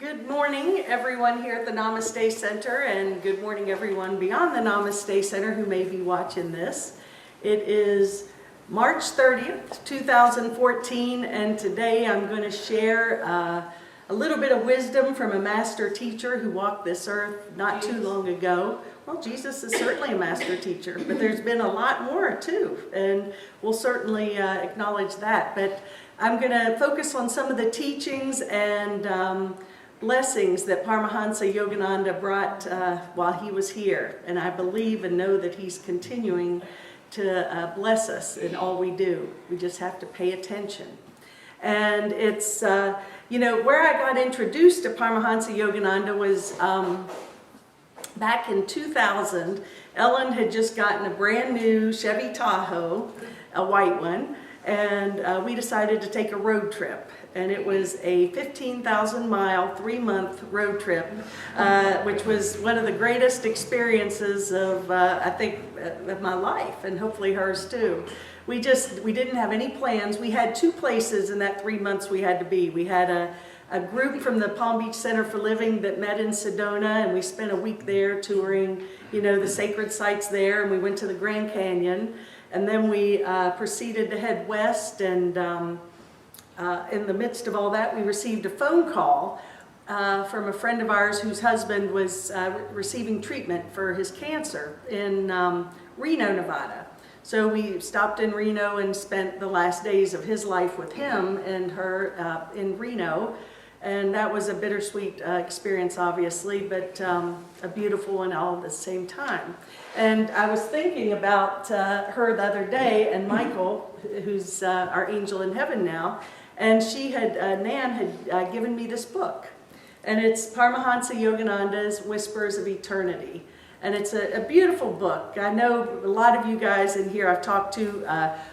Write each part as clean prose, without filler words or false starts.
Good morning, everyone here at the Namaste Center, and good morning, everyone beyond the Namaste Center who may be watching this. It is March 30th, 2014, and today I'm going to share a little bit of wisdom from a master teacher who walked this earth not too long ago. Well, Jesus is certainly a master teacher, but there's been a lot more too, and we'll certainly acknowledge that. But I'm going to focus on some of the teachings and blessings that Parmahansa Yogananda brought while he was here. And I believe and know that he's continuing to bless us in all we do. We just have to pay attention. And it's, where I got introduced to Parmahansa Yogananda was back in 2000. Ellen had just gotten a brand new Chevy Tahoe, a white one, and we decided to take a road trip. And it was a 15,000-mile, 3-month road trip, which was one of the greatest experiences of, I think, of my life, and hopefully hers too. We didn't have any plans. We had 2 places in that 3 months we had to be. We had a group from the Palm Beach Center for Living that met in Sedona, and we spent a week there touring, the sacred sites there, and we went to the Grand Canyon. And then we proceeded to head west, and in the midst of all that, we received a phone call from a friend of ours whose husband was receiving treatment for his cancer in Reno, Nevada. So we stopped in Reno and spent the last days of his life with him and her in Reno. And that was a bittersweet experience, obviously, but a beautiful one all at the same time. And I was thinking about her the other day, and Michael, who's our angel in heaven now, and Nan had given me this book. And it's Parmahansa Yogananda's Whispers of Eternity. And it's a beautiful book. I know a lot of you guys in here I've talked to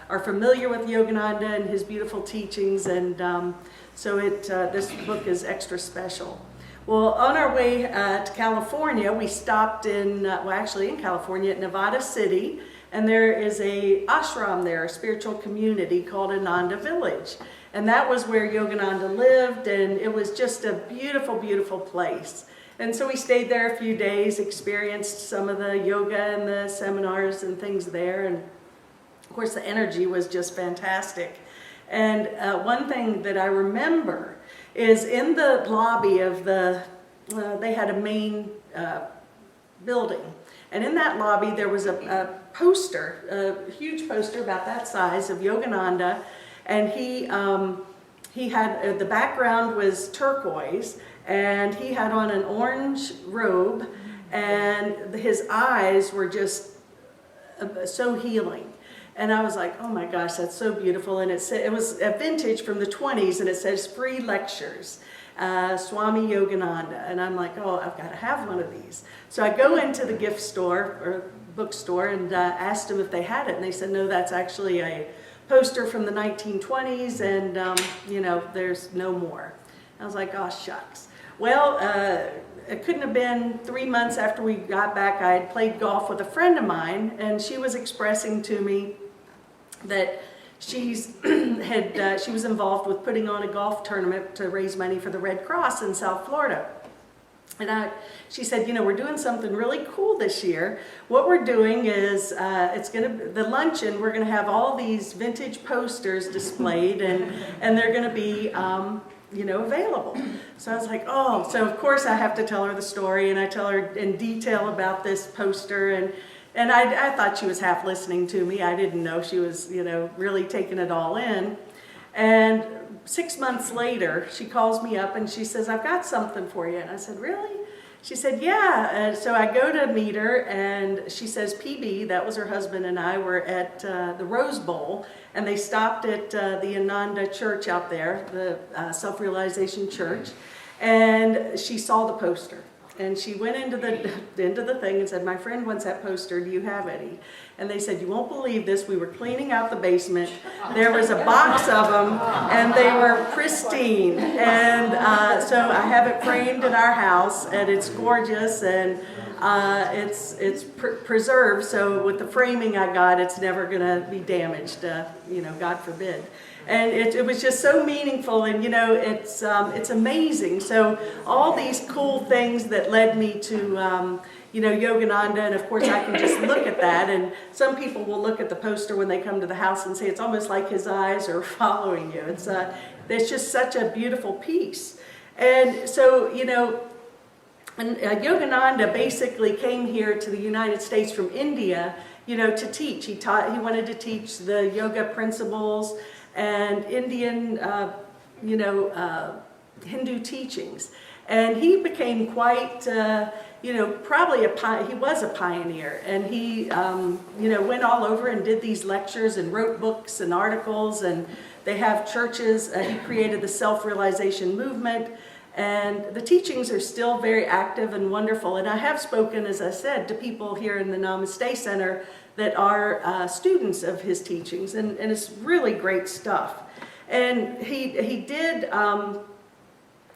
are familiar with Yogananda and his beautiful teachings, and so this book is extra special. Well, on our way to California, we stopped in California at Nevada City, and there is a ashram there, a spiritual community called Ananda Village. And that was where Yogananda lived, and it was just a beautiful, beautiful place. And so we stayed there a few days, experienced some of the yoga and the seminars and things there, and of course the energy was just fantastic. And one thing that I remember is in the lobby of they had a main building. And in that lobby there was a poster, a huge poster about that size of Yogananda. And he had, the background was turquoise, and he had on an orange robe, and his eyes were just so healing. And I was like, oh my gosh, that's so beautiful. And it was a vintage from the 20s, and it says free lectures, Swami Yogananda. And I'm like, oh, I've got to have one of these. So I go into the gift store or bookstore and asked them if they had it. And they said, no, that's actually a poster from the 1920s, and there's no more. I was like, oh, shucks. Well, it couldn't have been 3 months after we got back. I had played golf with a friend of mine, and she was expressing to me that she was involved with putting on a golf tournament to raise money for the Red Cross in South Florida. And she said, we're doing something really cool this year. What we're doing is, the luncheon, we're going to have all these vintage posters displayed, and they're going to be, available. So I was like, oh, so of course I have to tell her the story, and I tell her in detail about this poster, and I thought she was half listening to me. I didn't know she was, really taking it all in. And 6 months later, she calls me up and she says, I've got something for you. And I said, really? She said, yeah. And so I go to meet her, and she says, PB, that was her husband, and I were at the Rose Bowl, and they stopped at the Ananda Church out there, the Self-Realization Church, and she saw the poster. And she went into the thing and said, my friend wants that poster, do you have any? And they said, you won't believe this, we were cleaning out the basement, there was a box of them, and they were pristine. And so I have it framed in our house, and it's gorgeous, and it's preserved, so with the framing I got, it's never going to be damaged, God forbid. And it was just so meaningful, and it's amazing. So all these cool things that led me to Yogananda, and of course I can just look at that, and some people will look at the poster when they come to the house and say it's almost like his eyes are following you. It's just such a beautiful piece. And so, and Yogananda basically came here to the United States from India, to teach. He wanted to teach the yoga principles and Indian, Hindu teachings. And he became quite, probably he was a pioneer. And he, went all over and did these lectures and wrote books and articles. And they have churches. He created the self-realization movement. And the teachings are still very active and wonderful. And I have spoken, as I said, to people here in the Namaste Center that are students of his teachings. And it's really great stuff. And he did,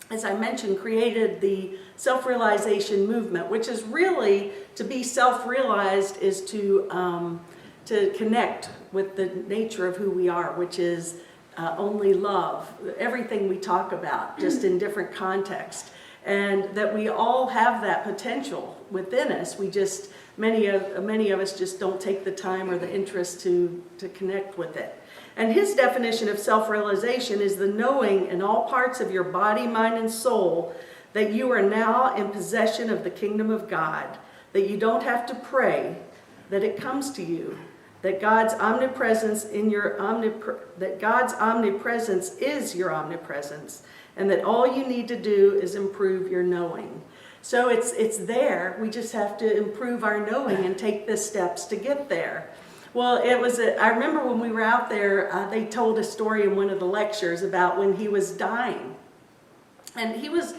as I mentioned, created the self-realization movement, which is really, to be self-realized is to connect with the nature of who we are, which is only love, everything we talk about, just in different contexts. And that we all have that potential within us. We just, many of us just don't take the time or the interest to connect with it. And his definition of self-realization is the knowing in all parts of your body, mind, and soul that you are now in possession of the kingdom of God, that you don't have to pray, that it comes to you, that God's omnipresence is your omnipresence, and that all you need to do is improve your knowing. So it's there. We just have to improve our knowing and take the steps to get there. Well, I remember when we were out there, they told a story in one of the lectures about when he was dying. And he was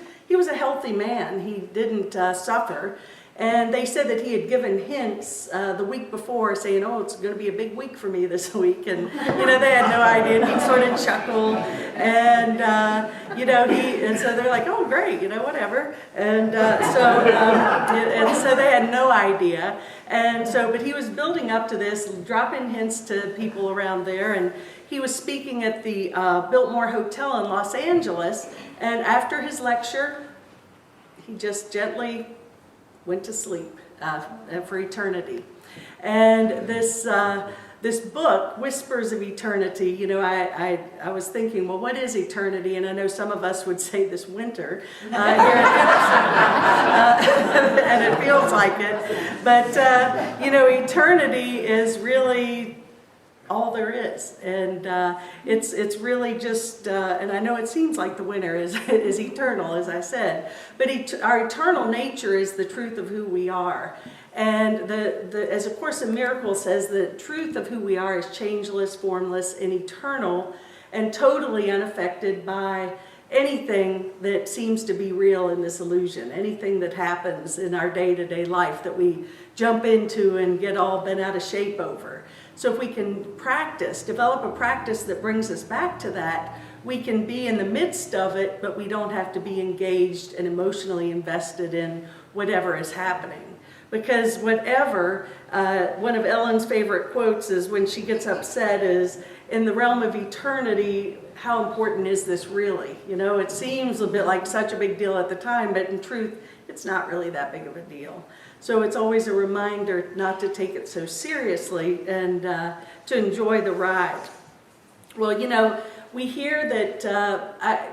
a healthy man. He didn't suffer. And they said that he had given hints the week before, saying, "Oh, it's going to be a big week for me this week." And they had no idea. And he'd sort of chuckle, and and so they're like, "Oh, great, whatever." And so they had no idea. And so, but he was building up to this, dropping hints to people around there, and he was speaking at the Biltmore Hotel in Los Angeles. And after his lecture, he just gently went to sleep for eternity. And this book, Whispers of Eternity, I was thinking, well, what is eternity? And I know some of us would say this winter here at Edison, and it feels like it. But, eternity is really all there is. And it's really just, and I know it seems like the winter is eternal, as I said, but our eternal nature is the truth of who we are. And as A Course in Miracles says, the truth of who we are is changeless, formless, and eternal, and totally unaffected by anything that seems to be real in this illusion, anything that happens in our day-to-day life that we jump into and get all bent out of shape over. So if we can develop a practice that brings us back to that, we can be in the midst of it, but we don't have to be engaged and emotionally invested in whatever is happening. Because whatever, one of Ellen's favorite quotes is when she gets upset is, "In the realm of eternity, how important is this really?" It seems a bit like such a big deal at the time, but in truth, it's not really that big of a deal. So it's always a reminder not to take it so seriously and to enjoy the ride. Well, we hear that,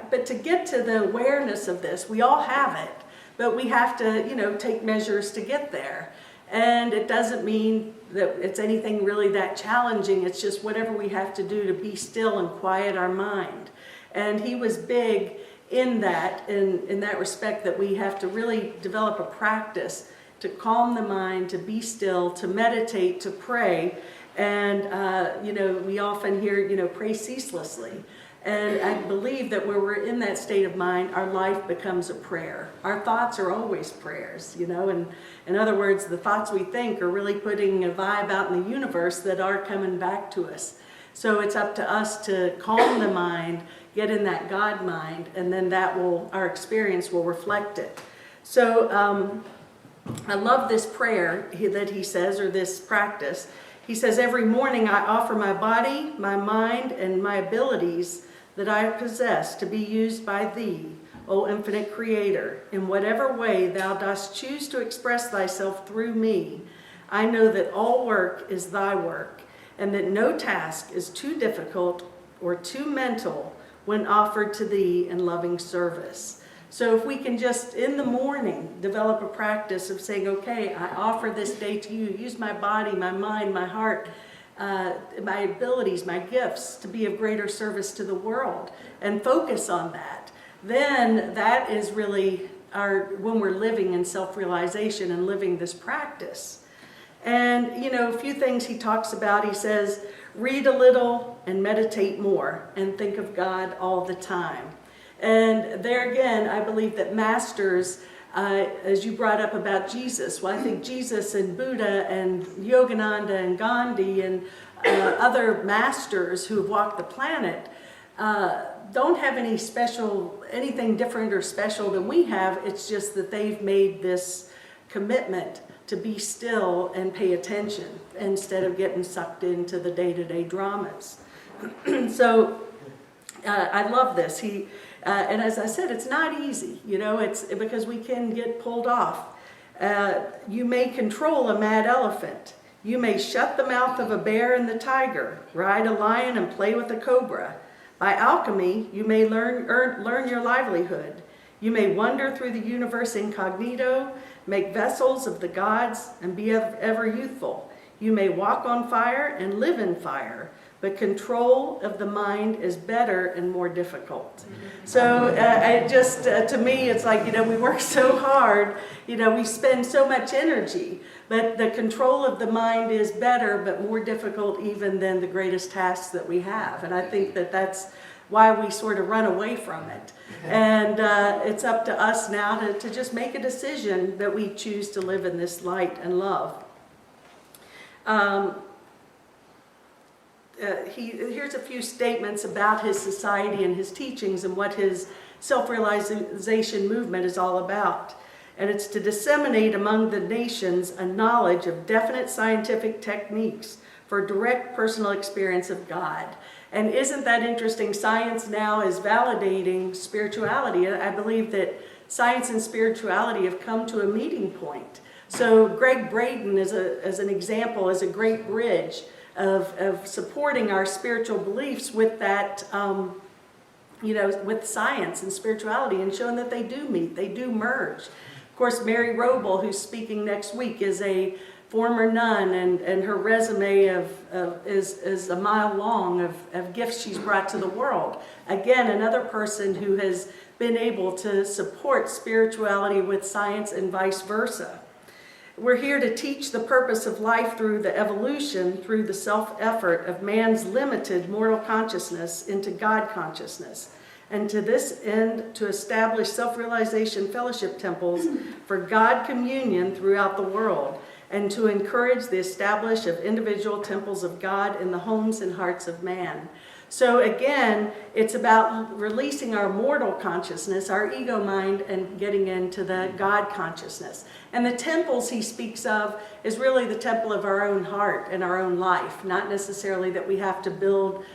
but to get to the awareness of this, we all have it, but we have to, take measures to get there. And it doesn't mean that it's anything really that challenging. It's just whatever we have to do to be still and quiet our mind. And he was big in that respect, that we have to really develop a practice to calm the mind, to be still, to meditate, to pray. And, we often hear, pray ceaselessly. And I believe that when we're in that state of mind, our life becomes a prayer. Our thoughts are always prayers, and in other words, the thoughts we think are really putting a vibe out in the universe that are coming back to us. So it's up to us to calm the mind, get in that God mind, and then our experience will reflect it. So I love this prayer that he says, or this practice. He says, every morning I offer my body, my mind, and my abilities that I possess to be used by thee, O infinite Creator, in whatever way thou dost choose to express thyself through me. I know that all work is thy work, and that no task is too difficult or too mental when offered to thee in loving service. So if we can just in the morning develop a practice of saying, okay, I offer this day to you, use my body, my mind, my heart, my abilities, my gifts to be of greater service to the world, and focus on that, then that is really when we're living in self-realization and living this practice. And, a few things he talks about, he says, read a little and meditate more and think of God all the time. And there again, I believe that masters, as you brought up about Jesus, well, I think Jesus and Buddha and Yogananda and Gandhi and other masters who have walked the planet don't have anything different or special than we have. It's just that they've made this commitment to be still and pay attention instead of getting sucked into the day-to-day dramas. So I love this. And as I said, it's not easy, it's because we can get pulled off. You may control a mad elephant. You may shut the mouth of a bear and the tiger, ride a lion and play with a cobra. By alchemy, you may learn your livelihood. You may wander through the universe incognito, make vessels of the gods, and be ever youthful. You may walk on fire and live in fire, but control of the mind is better and more difficult. So to me, it's like, we work so hard, we spend so much energy, but the control of the mind is better, but more difficult even than the greatest tasks that we have. And I think that that's why we sort of run away from it. And it's up to us now to just make a decision that we choose to live in this light and love. Here's a few statements about his society and his teachings and what his self-realization movement is all about. And it's to disseminate among the nations a knowledge of definite scientific techniques for direct personal experience of God. And isn't that interesting? Science now is validating spirituality. I believe that science and spirituality have come to a meeting point. So Greg Braden, as an example, is a great bridge of supporting our spiritual beliefs with that, with science and spirituality, and showing that they do meet, they do merge. Of course, Mary Roble, who's speaking next week, is a former nun, and her resume is a mile long of gifts she's brought to the world. Again, another person who has been able to support spirituality with science and vice versa. We're here to teach the purpose of life through the evolution, through the self-effort of man's limited mortal consciousness into God consciousness. And to this end, to establish self-realization fellowship temples for God communion throughout the world, and to encourage the establishment of individual temples of God in the homes and hearts of man. So again, it's about releasing our mortal consciousness, our ego mind, and getting into the God consciousness. And the temples he speaks of is really the temple of our own heart and our own life. Not necessarily that we have to build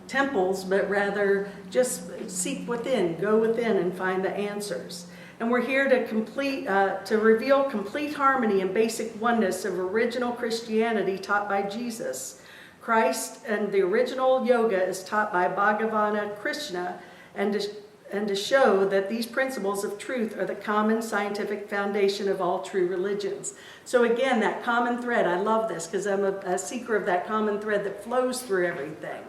temples, but rather just seek within, go within and find the answers. And we're here to reveal complete harmony and basic oneness of original Christianity taught by Jesus Christ, and the original yoga is taught by Bhagavana Krishna, and to show that these principles of truth are the common scientific foundation of all true religions. So again, that common thread, I love this because I'm a seeker of that common thread that flows through everything.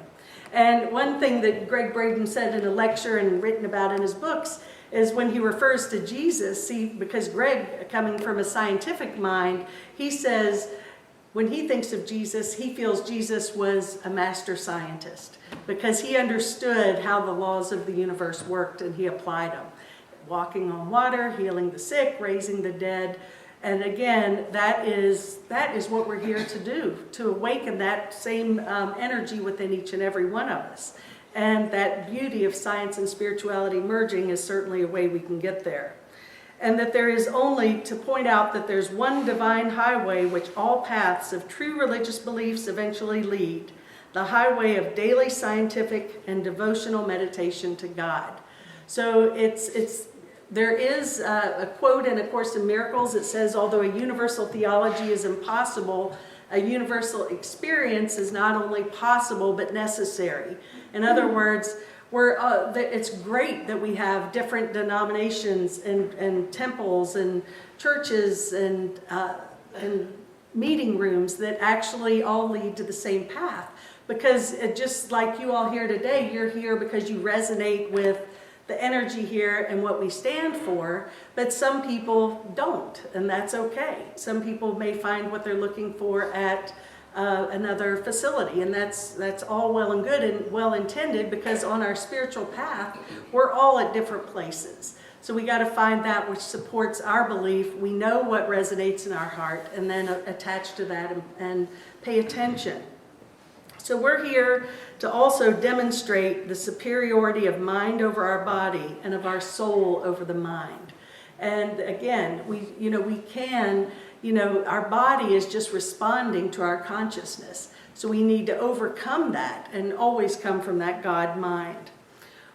And one thing that Greg Braden said in a lecture and written about in his books is when he refers to Jesus, because Greg, coming from a scientific mind, he says, when he thinks of Jesus, he feels Jesus was a master scientist because he understood how the laws of the universe worked and he applied them. Walking on water, healing the sick, raising the dead. And again, that is what we're here to do, to awaken that same energy within each and every one of us. And that beauty of science and spirituality merging is certainly a way we can get there. and that there is only to point out that there's one divine highway which all paths of true religious beliefs eventually lead, the highway of daily scientific and devotional meditation to God. So there is a quote in A Course in Miracles. It says, although a universal theology is impossible, a universal experience is not only possible but necessary. In other words, it's great that we have different denominations and temples and churches and meeting rooms that actually all lead to the same path. Because just like you all here today, you're here because you resonate with the energy here and what we stand for, but some people don't, and that's okay. Some people may find what they're looking for at another facility, and that's all well and good and well intended, because on our spiritual path, we're all at different places. So we got to find that which supports our belief. We know what resonates in our heart, and then attach to that and pay attention. So we're here to also demonstrate the superiority of mind over our body and of our soul over the mind. And again, our body is just responding to our consciousness. So we need to overcome that and always come from that God mind.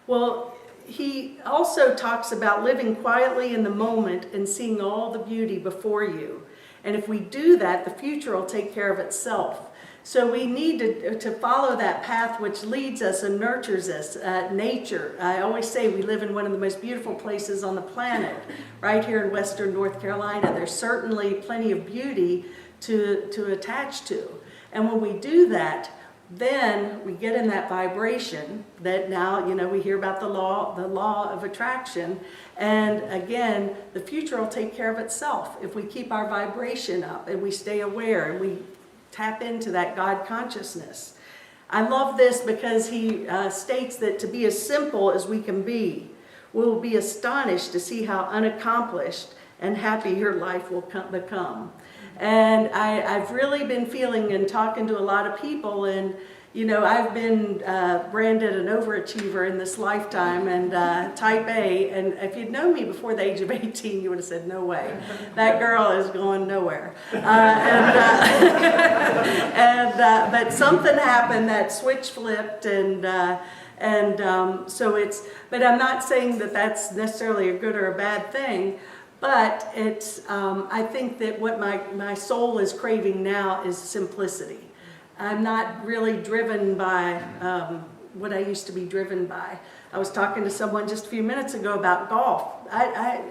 Well, he also talks about living quietly in the moment and seeing all the beauty before you. And if we do that, the future will take care of itself. So we need to follow that path which leads us and nurtures us. Nature. I always say we live in one of the most beautiful places on the planet, right here in western North Carolina. There's certainly plenty of beauty to attach to. And when we do that, then we get in that vibration that now, we hear about the law of attraction. And again, the future will take care of itself if we keep our vibration up and we stay aware and we tap into that God consciousness. I love this because he states that to be as simple as we can be, we'll be astonished to see how unaccomplished and happy your life will become. And I've really been feeling and talking to a lot of people, and I've been branded an overachiever in this lifetime, and type A, and if you'd known me before the age of 18, you would have said, no way, that girl is going nowhere. But something happened, that switch flipped, but I'm not saying that that's necessarily a good or a bad thing, but it's, I think that what my soul is craving now is simplicity. I'm not really driven by what I used to be driven by. I was talking to someone just a few minutes ago about golf.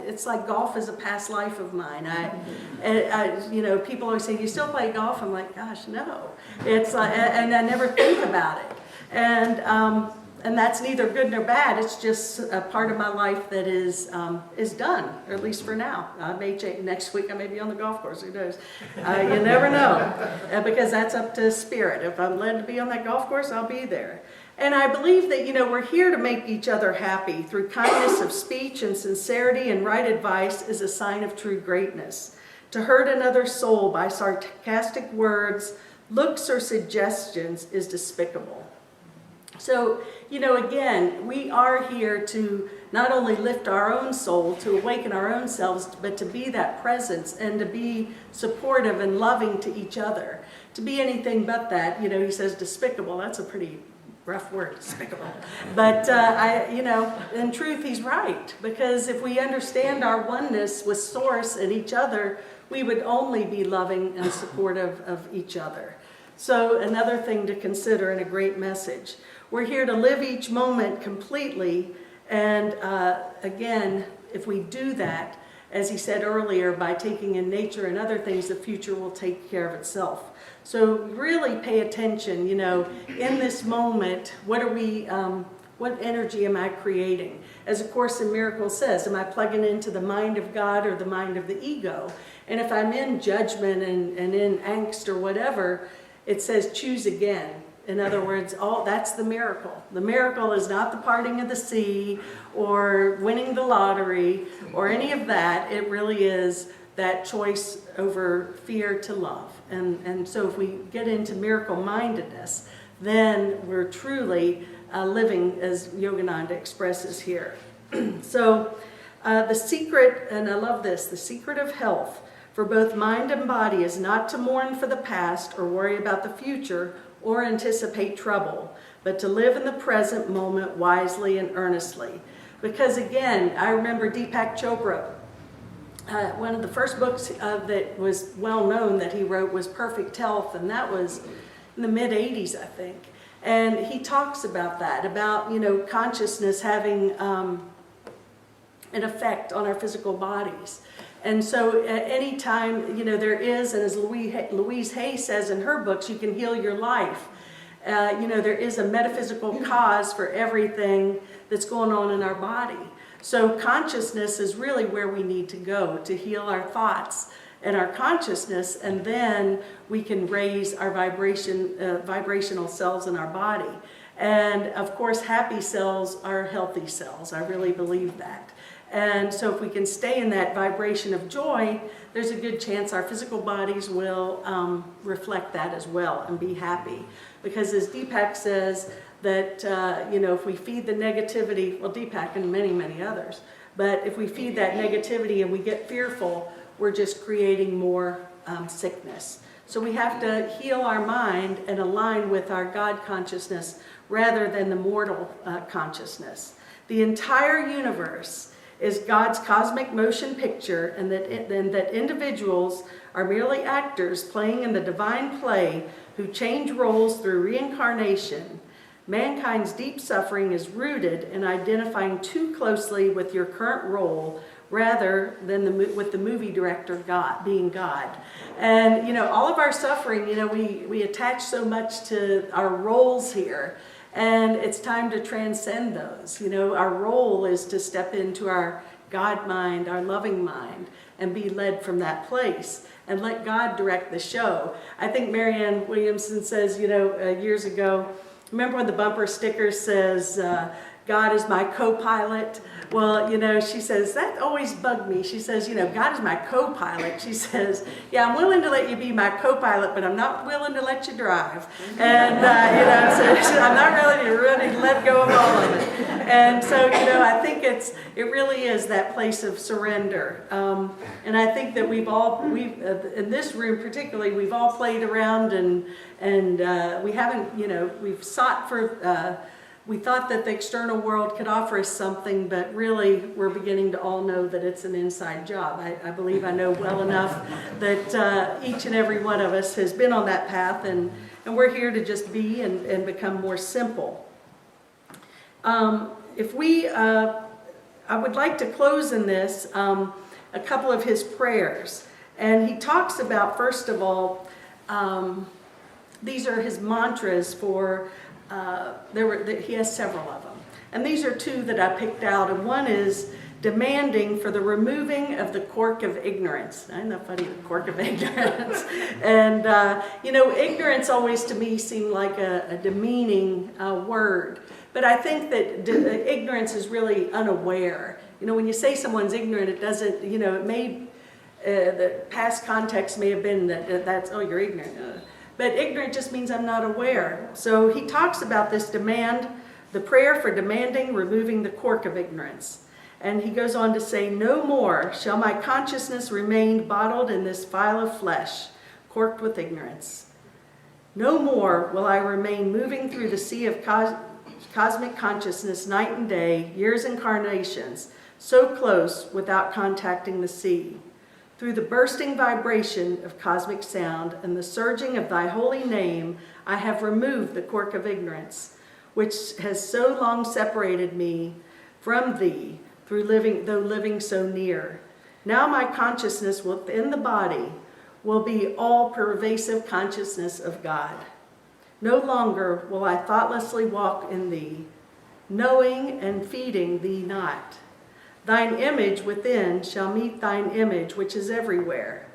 It's like golf is a past life of mine. People always say, "Do you still play golf?" I'm like, "Gosh, no." It's and I never think about it. And that's neither good nor bad. It's just a part of my life that is done, or at least for now. I may change next week. I may be on the golf course. Who knows? You never know, because that's up to spirit. If I'm led to be on that golf course, I'll be there. And I believe that we're here to make each other happy through kindness of speech and sincerity, and right advice is a sign of true greatness. To hurt another's soul by sarcastic words, looks, or suggestions is despicable. So, again, we are here to not only lift our own soul, to awaken our own selves, but to be that presence and to be supportive and loving to each other. To be anything but that, he says despicable. That's a pretty rough word, despicable. But, in truth, he's right. Because if we understand our oneness with Source and each other, we would only be loving and supportive of each other. So another thing to consider, and a great message. We're here to live each moment completely, and again, if we do that, as he said earlier, by taking in nature and other things, the future will take care of itself. So really pay attention, in this moment, what energy am I creating? As A Course in Miracles says, am I plugging into the mind of God or the mind of the ego? And if I'm in judgment and in angst or whatever, it says choose again. In other words, that's the miracle. The miracle is not the parting of the sea or winning the lottery or any of that. It really is that choice over fear to love. And so if we get into miracle-mindedness, then we're truly living as Yogananda expresses here. So The secret, and I love this, the secret of health for both mind and body is not to mourn for the past or worry about the future or anticipate trouble, but to live in the present moment wisely and earnestly. Because again, I remember Deepak Chopra, one of the first books that was well known that he wrote was Perfect Health, and that was in the mid-'80s, I think. And he talks about that, about, consciousness having an effect on our physical bodies. And so anytime, there is, and as Louise Hay says in her books, you can heal your life. There is a metaphysical cause for everything that's going on in our body. So consciousness is really where we need to go to heal our thoughts and our consciousness, and then we can raise our vibrational cells in our body. And of course, happy cells are healthy cells. I really believe that. And so if we can stay in that vibration of joy, there's a good chance our physical bodies will reflect that as well and be happy. Because as Deepak says, that, if we feed the negativity, well, Deepak and many, many others, but if we feed that negativity and we get fearful, we're just creating more sickness. So we have to heal our mind and align with our God consciousness rather than the mortal consciousness. The entire universe is God's cosmic motion picture, and that individuals are merely actors playing in the divine play who change roles through reincarnation. Mankind's deep suffering is rooted in identifying too closely with your current role rather than with the movie director God, being God. And all of our suffering, we attach so much to our roles here. And it's time to transcend those. Our role is to step into our God mind, our loving mind, and be led from that place and let God direct the show. I think Marianne Williamson says, years ago, remember when the bumper sticker says, God is my co-pilot? Well, she says, that always bugged me. She says, God is my co-pilot. She says, yeah, I'm willing to let you be my co-pilot, but I'm not willing to let you drive. And, so I'm not ready to let go of all of it. And so, I think it really is that place of surrender. And I think that we've in this room particularly, we've all played around and we haven't, we've sought for, we thought that the external world could offer us something, but really we're beginning to all know that it's an inside job. I believe I know well enough that each and every one of us has been on that path, and we're here to just be and become more simple. I would like to close in this a couple of his prayers. And he talks about, first of all, these are his mantras for he has several of them. And these are two that I picked out. And one is demanding for the removing of the cork of ignorance. Isn't that funny, the cork of ignorance? And, ignorance always to me seemed like a demeaning word. But I think that ignorance is really unaware. When you say someone's ignorant, it doesn't, it may, the past context may have been that's, oh, you're ignorant. But ignorant just means I'm not aware. So he talks about this the prayer for demanding removing the cork of ignorance. And he goes on to say, no more shall my consciousness remain bottled in this phial of flesh, corked with ignorance. No more will I remain moving through the sea of cosmic consciousness night and day, years incarnations, so close without contacting the sea. Through the bursting vibration of cosmic sound and the surging of thy holy name, I have removed the cork of ignorance, which has so long separated me from thee, though living so near. Now my consciousness within the body will be all pervasive consciousness of God. No longer will I thoughtlessly walk in thee, knowing and feeding thee not. Thine image within shall meet thine image, which is everywhere.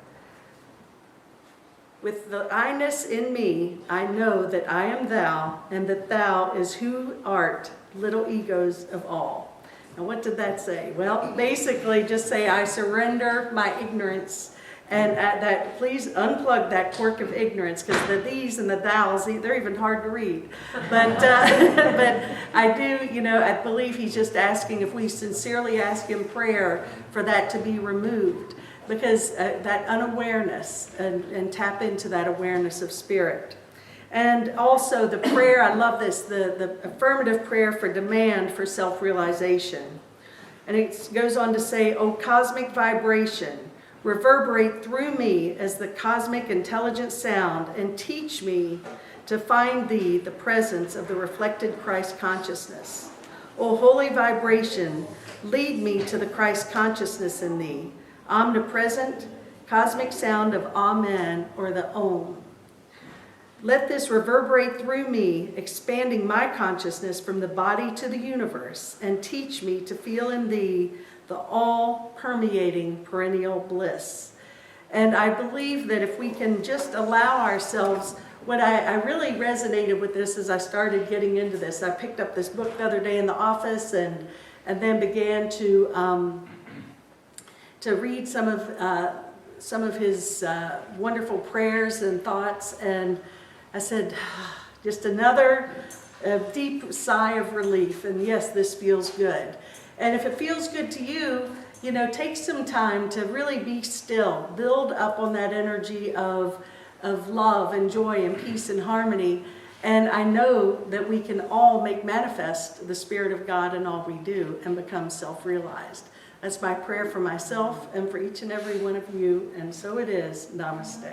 With the I-ness in me, I know that I am thou, and that thou is who art, little egos of all. Now what did that say? Well, basically just say I surrender my ignorance And at that, please unplug that quirk of ignorance, because the these and the thous, they're even hard to read. But but I do, I believe he's just asking if we sincerely ask in prayer for that to be removed, because that unawareness, and tap into that awareness of spirit. And also the prayer, I love this, the affirmative prayer for demand for self-realization. And it goes on to say, "O cosmic vibration, reverberate through me as the cosmic intelligent sound, and teach me to find thee, the presence of the reflected Christ consciousness. O holy vibration, lead me to the Christ consciousness in thee, omnipresent, cosmic sound of Amen, or the Om. Let this reverberate through me, expanding my consciousness from the body to the universe, and teach me to feel in thee the all-permeating perennial bliss." And I believe that if we can just allow ourselves, what I really resonated with this as I started getting into this. I picked up this book the other day in the office, and then began to read some of his wonderful prayers and thoughts, and I said, just another deep sigh of relief, and yes, this feels good. And if it feels good to you, take some time to really be still, build up on that energy of love and joy and peace and harmony. And I know that we can all make manifest the Spirit of God in all we do and become self-realized. That's my prayer for myself and for each and every one of you, and so it is. Namaste.